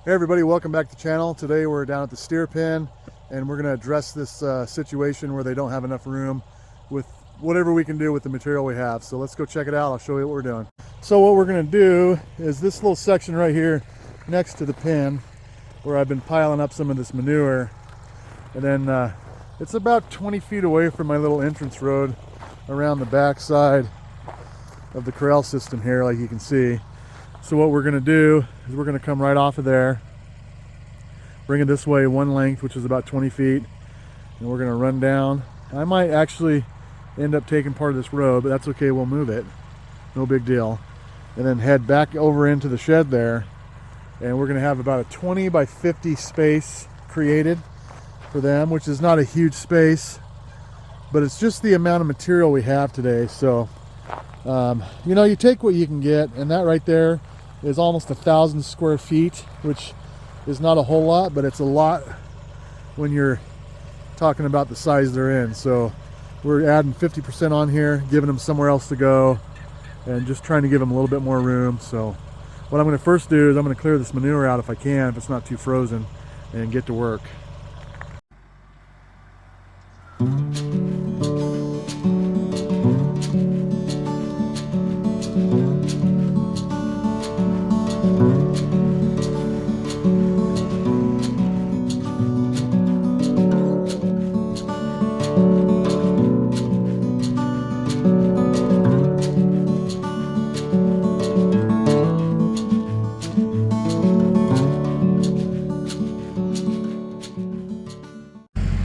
Hey everybody, welcome back to the channel. Today we're down at the steer pen and we're going to address this situation where they don't have enough room with whatever we can do with the material we have. So let's go check it out. I'll show you what we're doing. So what we're going to do is this little section right here next to the pen where I've been piling up some of this manure, and then it's about 20 feet away from my little entrance road around the back side of the corral system here, like you can see. So what we're going to do is we're going to come right off of there, bring it this way one length, which is about 20 feet, and we're going to run down. I might actually end up taking part of this road, but that's okay, we'll move it, no big deal. And then head back over into the shed there, and we're going to have about a 20 by 50 space created for them, which is not a huge space, but it's just the amount of material we have today. So you know, you take what you can get, and that right there is almost 1,000 square feet, which is not a whole lot, but it's a lot when you're talking about the size they're in. So we're adding 50% on here, giving them somewhere else to go, and just trying to give them a little bit more room. So what I'm going to first do is I'm going to clear this manure out if I can, if it's not too frozen, and get to work.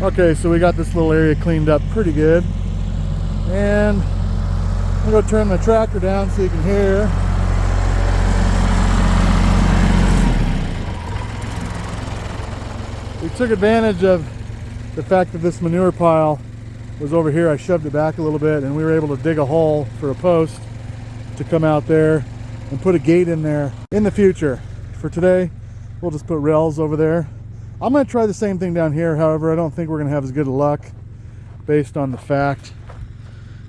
Okay, so we got this little area cleaned up pretty good, and I'm going to turn the tractor down so you can hear. We took advantage of the fact that this manure pile was over here. I shoved it back a little bit, and we were able to dig a hole for a post to come out there and put a gate in there in the future. For today, we'll just put rails over there. I'm going to try the same thing down here. However, I don't think we're going to have as good luck based on the fact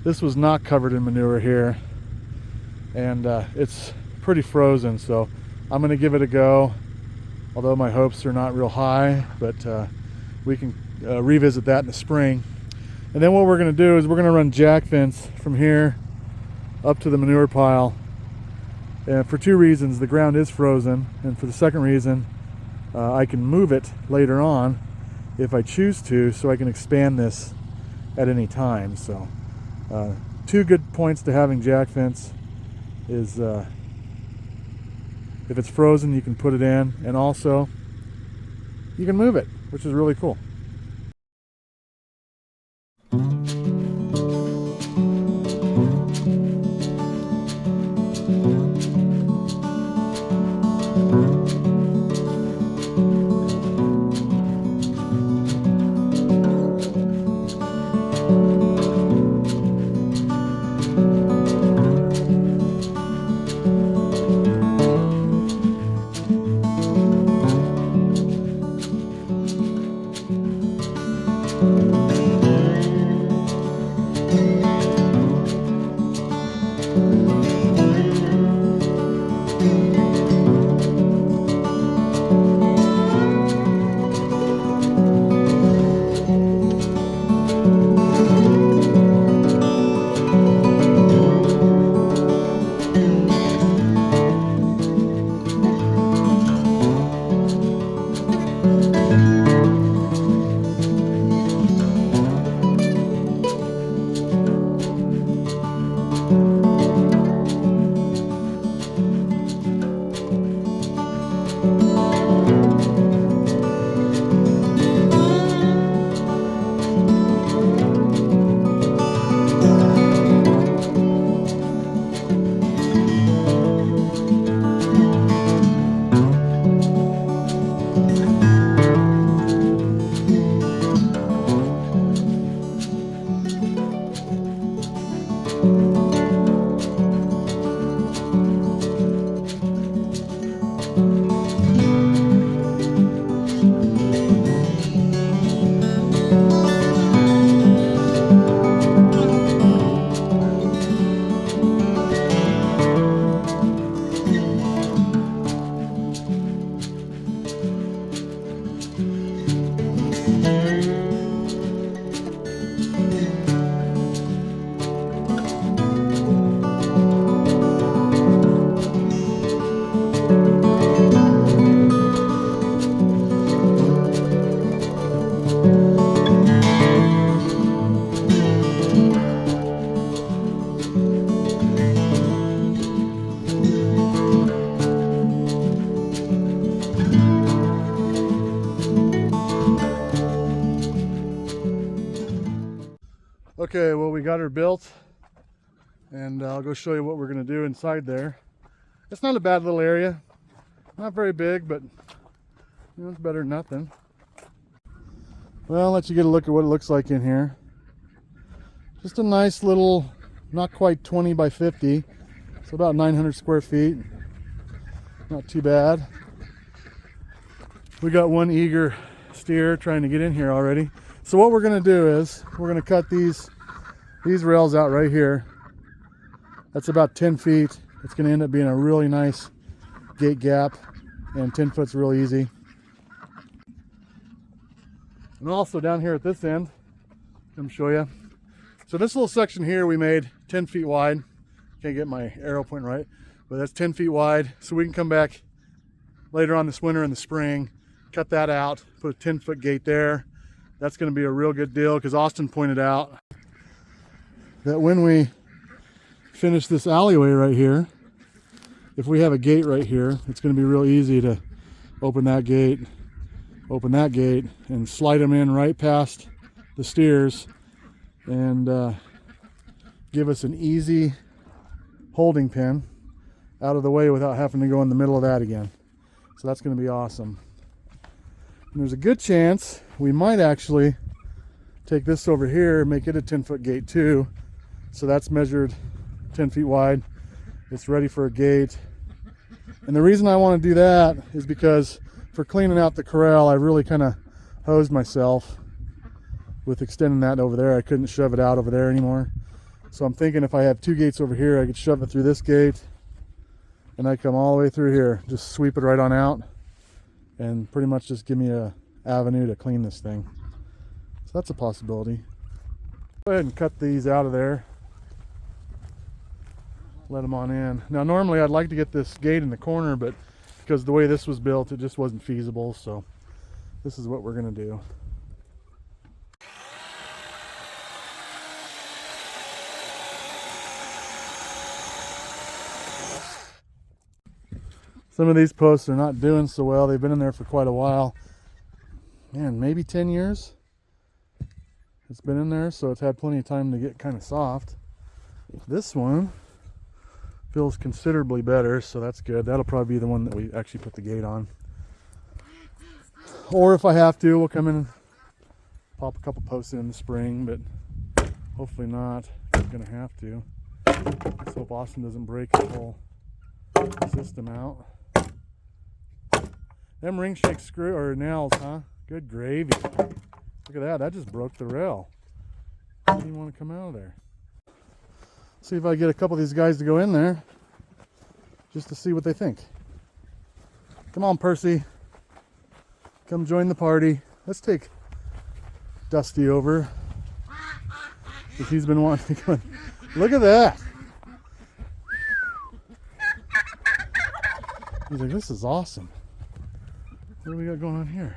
this was not covered in manure here, and it's pretty frozen. So I'm going to give it a go, although my hopes are not real high, but we can revisit that in the spring. And then what we're going to do is we're going to run jack fence from here up to the manure pile, and for two reasons. The ground is frozen, and for the second reason, I can move it later on if I choose to, so I can expand this at any time. So two good points to having jack fence is if it's frozen you can put it in, and also you can move it, which is really cool. Okay, well, we got her built, and I'll go show you what we're going to do inside there. It's not a bad little area. Not very big, but you know, it's better than nothing. Well, I'll let you get a look at what it looks like in here. Just a nice little, not quite 20 by 50. It's about 900 square feet. Not too bad. We got one eager steer trying to get in here already. So what we're going to do is we're going to cut these rails out right here. That's about 10 feet. It's going to end up being a really nice gate gap, and 10 foot's real easy. And also down here at this end, let me show you. So this little section here we made 10 feet wide. Can't get my arrow point right, but that's 10 feet wide. So we can come back later on this winter in the spring, cut that out, put a 10-foot gate there. That's going to be a real good deal, because Austin pointed out that when we finish this alleyway right here, if we have a gate right here, it's going to be real easy to open that gate, and slide them in right past the steers, and give us an easy holding pen out of the way without having to go in the middle of that again. So that's going to be awesome. And there's a good chance we might actually take this over here and make it a 10-foot gate too. So that's measured 10 feet wide. It's ready for a gate. And the reason I want to do that is because for cleaning out the corral, I really kind of hosed myself with extending that over there. I couldn't shove it out over there anymore. So I'm thinking if I have two gates over here, I could shove it through this gate, and I come all the way through here, just sweep it right on out, and pretty much just give me a avenue to clean this thing. So that's a possibility. Go ahead and cut these out of there. Let them on in. Now normally I'd like to get this gate in the corner, but because the way this was built, it just wasn't feasible. So this is what we're going to do. Some of these posts are not doing so well. They've been in there for quite a while. Man, maybe 10 years it's been in there, so it's had plenty of time to get kind of soft. This one feels considerably better, so that's good. That'll probably be the one that we actually put the gate on. Or if I have to, we'll come in and pop a couple posts in the spring, but hopefully not. I'm gonna have to. Let's hope Austin doesn't break the whole system out. Them ring shake screw or nails, huh? Good gravy. Look at that. That just broke the rail. Didn't even want to come out of there. See if I get a couple of these guys to go in there just to see what they think. Come on, Percy. Come join the party. Let's take Dusty over, because he's been wanting to come. Look at that. He's like, this is awesome. What do we got going on here?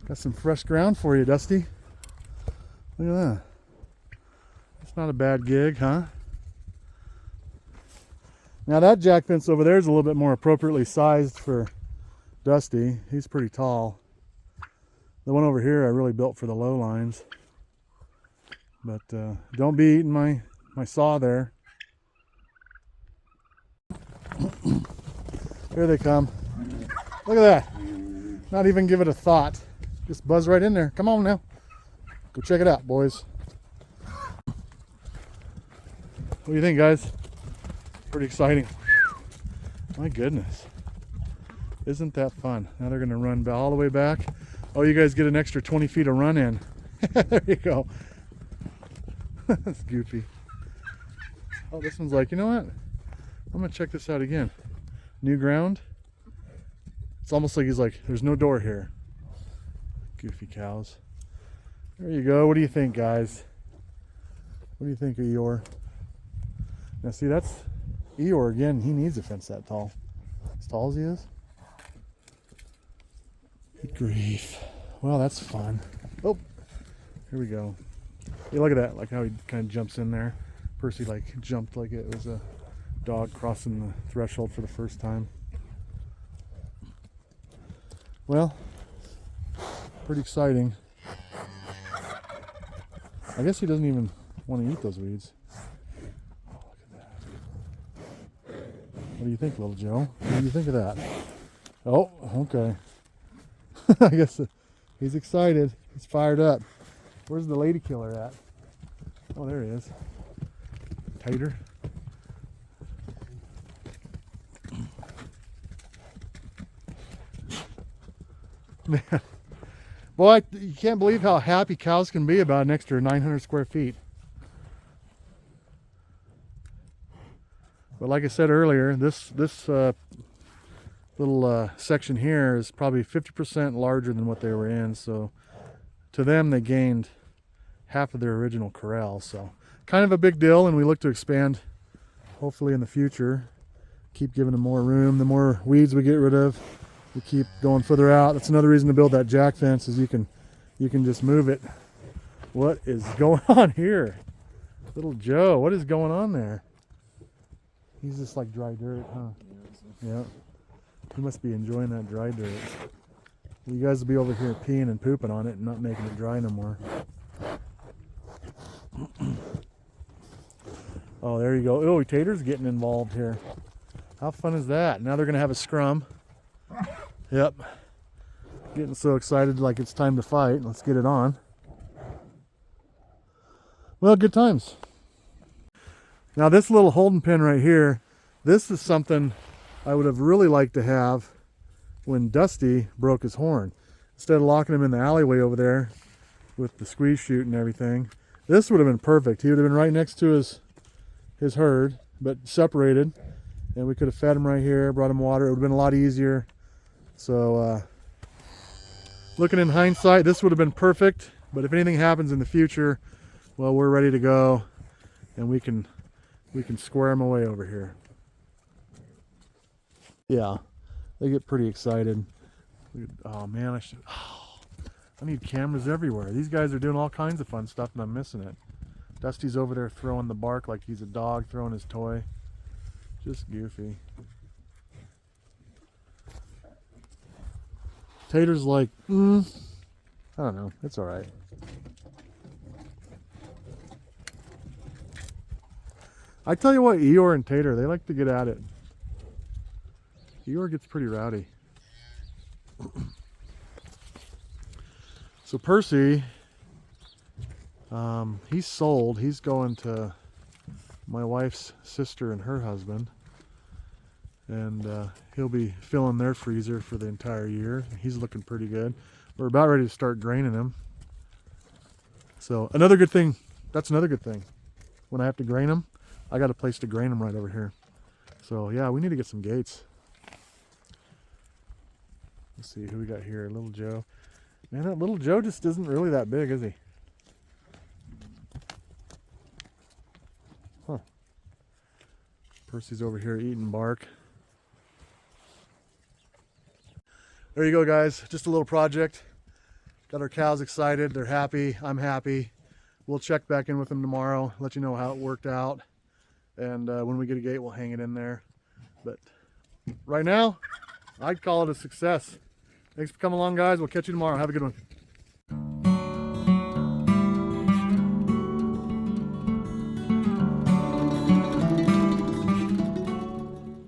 Got some fresh ground for you, Dusty. Look at that. It's not a bad gig, huh? Now that jack fence over there is a little bit more appropriately sized for Dusty. He's pretty tall. The one over here I really built for the low lines. But don't be eating my saw there. Here they come. Look at that. Not even give it a thought. Just buzz right in there. Come on now. Go check it out, boys. What do you think, guys? Pretty exciting. My goodness. Isn't that fun? Now they're going to run all the way back. Oh, you guys get an extra 20 feet of run in. There you go. That's goofy. Oh, this one's like, you know what? I'm going to check this out again. New ground. It's almost like he's like, there's no door here. Goofy cows. There you go. What do you think, guys? What do you think of Eeyore? Now see, that's Eeyore again. He needs a fence that tall. As tall as he is. Good grief. Well, that's fun. Oh, here we go. Hey, look at that. Like how he kind of jumps in there. Percy like jumped like it was a dog crossing the threshold for the first time. Well, pretty exciting. I guess he doesn't even want to eat those weeds. Oh, look at that. What do you think, little Joe? What do you think of that? Oh, okay. I guess he's excited. He's fired up. Where's the lady killer at? Oh, there he is. Tater. Man, boy, you can't believe how happy cows can be about an extra 900 square feet. But like I said earlier, this little section here is probably 50% larger than what they were in. So to them, they gained half of their original corral. So kind of a big deal, and we look to expand hopefully in the future. Keep giving them more room. The more weeds we get rid of, we keep going further out. That's another reason to build that jack fence, is you can just move it. What is going on here? Little Joe, what is going on there? He's just like dry dirt, huh? Yeah. He must be enjoying that dry dirt. You guys will be over here peeing and pooping on it and not making it dry no more. Oh, there you go. Oh, Tater's getting involved here. How fun is that? Now they're going to have a scrum. Yep. Getting so excited like it's time to fight. Let's get it on. Well, good times. Now this little holding pen right here, this is something I would have really liked to have when Dusty broke his horn. Instead of locking him in the alleyway over there with the squeeze chute and everything, this would have been perfect. He would have been right next to his herd, but separated, and we could have fed him right here, brought him water. It would have been a lot easier. So looking in hindsight, this would have been perfect, but if anything happens in the future, well, we're ready to go, and we can square him away over here. Yeah, they get pretty excited. Oh man, I need cameras everywhere. These guys are doing all kinds of fun stuff and I'm missing it. Dusty's over there throwing the bark like he's a dog throwing his toy. Just goofy. Tater's like, I don't know, it's all right. I tell you what, Eeyore and Tater, they like to get at it. Eeyore gets pretty rowdy. So Percy, he's sold. He's going to my wife's sister and her husband. And he'll be filling their freezer for the entire year. He's looking pretty good. We're about ready to start draining him. So another good thing, that's another good thing. When I have to grain them, I got a place to grain them right over here. So yeah, we need to get some gates. Let's see who we got here. Little Joe. Man, that little Joe just isn't really that big, is he? Huh. Percy's over here eating bark. There you go, guys. Just a little project. Got our cows excited. They're happy. I'm happy. We'll check back in with them tomorrow, let you know how it worked out. And when we get a gate, we'll hang it in there. But right now, I'd call it a success. Thanks for coming along, guys. We'll catch you tomorrow. Have a good one.